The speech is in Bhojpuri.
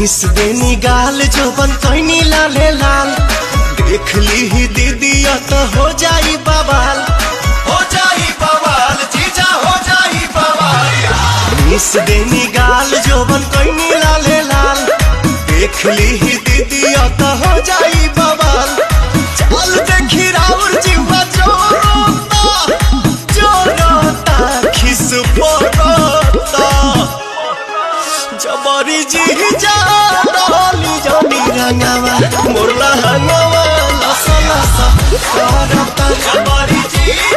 मिस देनी गाल जोबन कैनी लाले लाल, देख ली ही दीदी तो हो जाई बवाल, हो जाई बवाल जीजा हो जाई बवाल। मिस देनी गाल जोबन कैनी लाले लाल, देख ली ही दीदी तो हो जाई बवाल। चल देखी राउर जीवा जोरोता खिस पोरोता, जबरी जी जा डाली जानी रंगावा मोरला हंगावा लसा लसा करता, जबरी जी